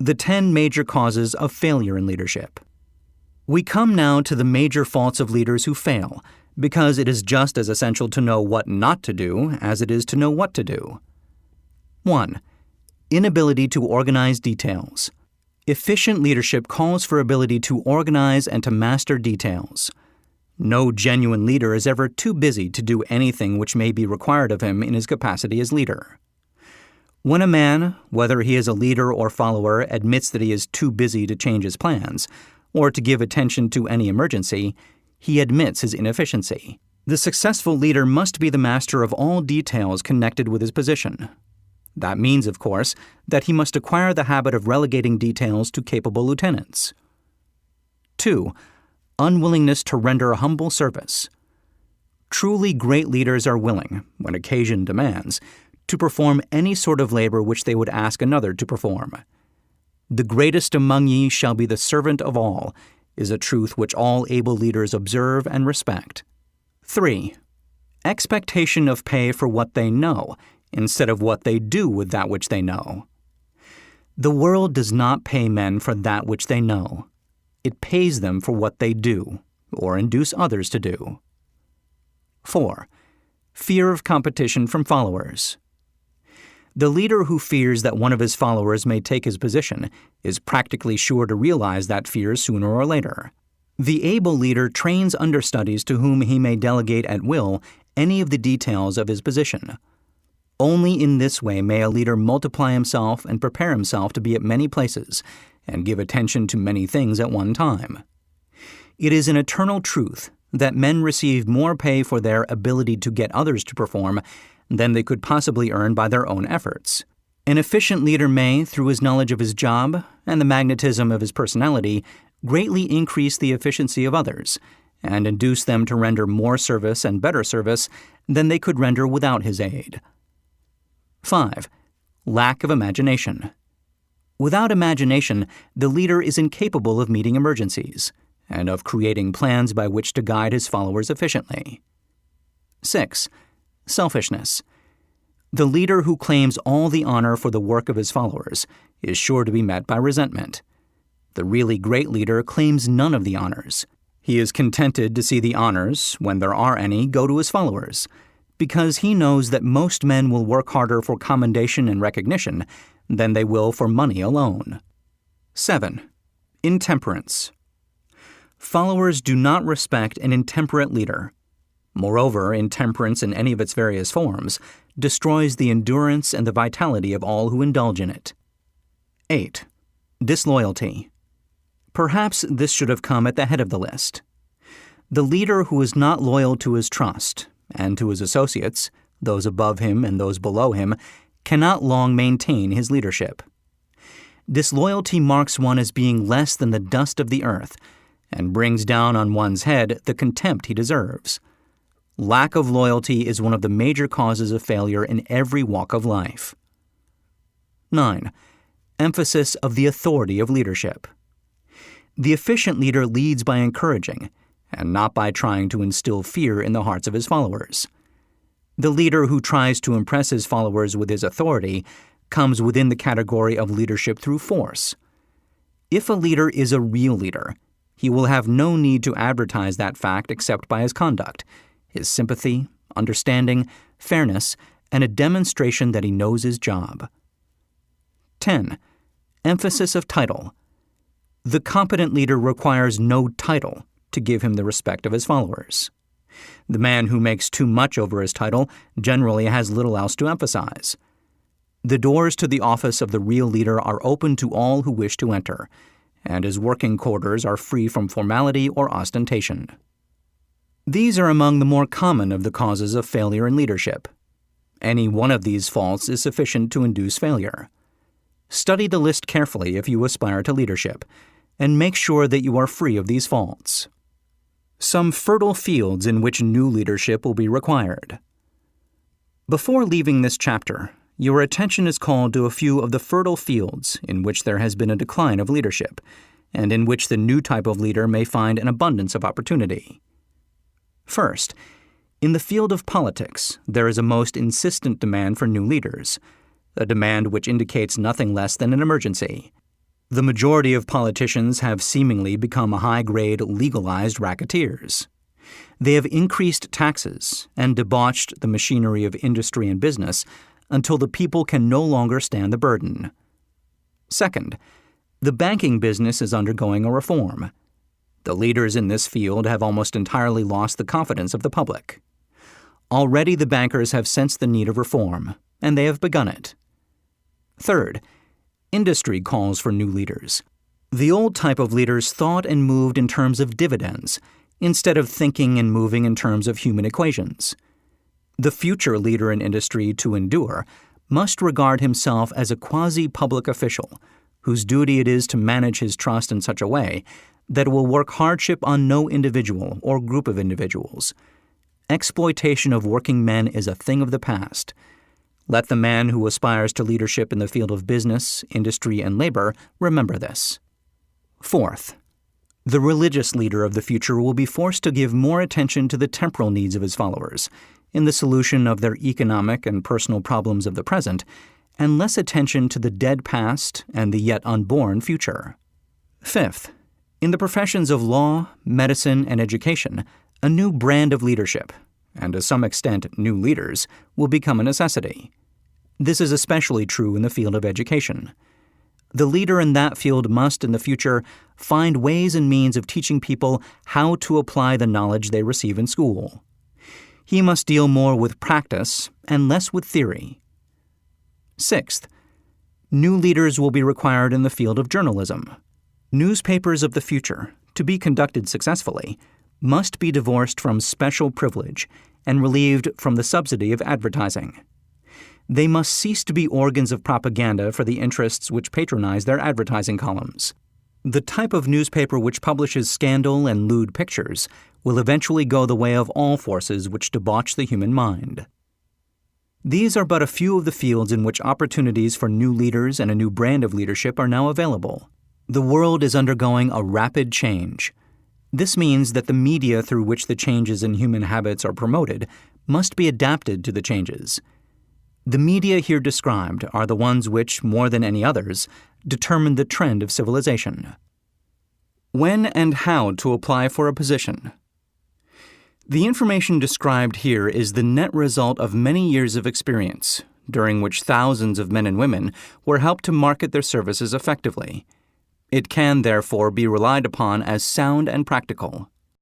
The 10 major causes of failure in leadership. We come now to the major faults of leaders who fail, because it is just as essential to know what not to do as it is to know what to do. 1. Inability to organize details. Efficient leadership calls for ability to organize and to master details. No genuine leader is ever too busy to do anything which may be required of him in his capacity as leader. When a man, whether he is a leader or follower, admits that he is too busy to change his plans, or to give attention to any emergency, he admits his inefficiency. The successful leader must be the master of all details connected with his position. That means, of course, that he must acquire the habit of relegating details to capable lieutenants. 2. Unwillingness to render humble service. Truly great leaders are willing, when occasion demands, to perform any sort of labor which they would ask another to perform. The greatest among ye shall be the servant of all, is a truth which all able leaders observe and respect. 3. Expectation of pay for what they know, instead of what they do with that which they know. The world does not pay men for that which they know. It pays them for what they do, or induce others to do. 4. Fear of competition from followers. The leader who fears that one of his followers may take his position is practically sure to realize that fear sooner or later. The able leader trains understudies to whom he may delegate at will any of the details of his position. Only in this way may a leader multiply himself and prepare himself to be at many places and give attention to many things at one time. It is an eternal truth that men receive more pay for their ability to get others to perform than they could possibly earn by their own efforts. An efficient leader may, through his knowledge of his job and the magnetism of his personality, greatly increase the efficiency of others and induce them to render more service and better service than they could render without his aid. 5. Lack of imagination. Without imagination, the leader is incapable of meeting emergencies and of creating plans by which to guide his followers efficiently. 6. Selfishness. The leader who claims all the honor for the work of his followers is sure to be met by resentment. The really great leader claims none of the honors. He is contented to see the honors, when there are any, go to his followers, because he knows that most men will work harder for commendation and recognition than they will for money alone. 7. Intemperance. Followers do not respect an intemperate leader. Moreover, intemperance in any of its various forms destroys the endurance and the vitality of all who indulge in it. 8. Disloyalty. Perhaps this should have come at the head of the list. The leader who is not loyal to his trust and to his associates, those above him and those below him, cannot long maintain his leadership. Disloyalty marks one as being less than the dust of the earth and brings down on one's head the contempt he deserves. Lack of loyalty is one of the major causes of failure in every walk of life. 9. Emphasis of the authority of leadership. The efficient leader leads by encouraging, and not by trying to instill fear in the hearts of his followers. The leader who tries to impress his followers with his authority comes within the category of leadership through force. If a leader is a real leader, he will have no need to advertise that fact except by his conduct, his sympathy, understanding, fairness, and a demonstration that he knows his job. 10. Emphasis of title. The competent leader requires no title to give him the respect of his followers. The man who makes too much over his title generally has little else to emphasize. The doors to the office of the real leader are open to all who wish to enter, and his working quarters are free from formality or ostentation. These are among the more common of the causes of failure in leadership. Any one of these faults is sufficient to induce failure. Study the list carefully if you aspire to leadership, and make sure that you are free of these faults. Some fertile fields in which new leadership will be required. Before leaving this chapter, your attention is called to a few of the fertile fields in which there has been a decline of leadership, and in which the new type of leader may find an abundance of opportunity. First, in the field of politics, there is a most insistent demand for new leaders, a demand which indicates nothing less than an emergency. The majority of politicians have seemingly become high-grade, legalized racketeers. They have increased taxes and debauched the machinery of industry and business until the people can no longer stand the burden. Second, the banking business is undergoing a reform. The leaders in this field have almost entirely lost the confidence of the public. Already the bankers have sensed the need of reform, and they have begun it. Third, industry calls for new leaders. The old type of leaders thought and moved in terms of dividends, instead of thinking and moving in terms of human equations. The future leader in industry to endure must regard himself as a quasi-public official, whose duty it is to manage his trust in such a way that it will work hardship on no individual or group of individuals. Exploitation of working men is a thing of the past. Let the man who aspires to leadership in the field of business, industry, and labor remember this. Fourth, the religious leader of the future will be forced to give more attention to the temporal needs of his followers in the solution of their economic and personal problems of the present, and less attention to the dead past and the yet unborn future. Fifth, in the professions of law, medicine, and education, a new brand of leadership, and to some extent new leaders, will become a necessity. This is especially true in the field of education. The leader in that field must, in the future, find ways and means of teaching people how to apply the knowledge they receive in school. He must deal more with practice and less with theory. Sixth, new leaders will be required in the field of journalism. Newspapers of the future, to be conducted successfully, must be divorced from special privilege and relieved from the subsidy of advertising. They must cease to be organs of propaganda for the interests which patronize their advertising columns. The type of newspaper which publishes scandal and lewd pictures will eventually go the way of all forces which debauch the human mind. These are but a few of the fields in which opportunities for new leaders and a new brand of leadership are now available. The world is undergoing a rapid change. This means that the media through which the changes in human habits are promoted must be adapted to the changes. The media here described are the ones which, more than any others, determine the trend of civilization. When and how to apply for a position. The information described here is the net result of many years of experience, during which thousands of men and women were helped to market their services effectively. It can, therefore, be relied upon as sound and practical.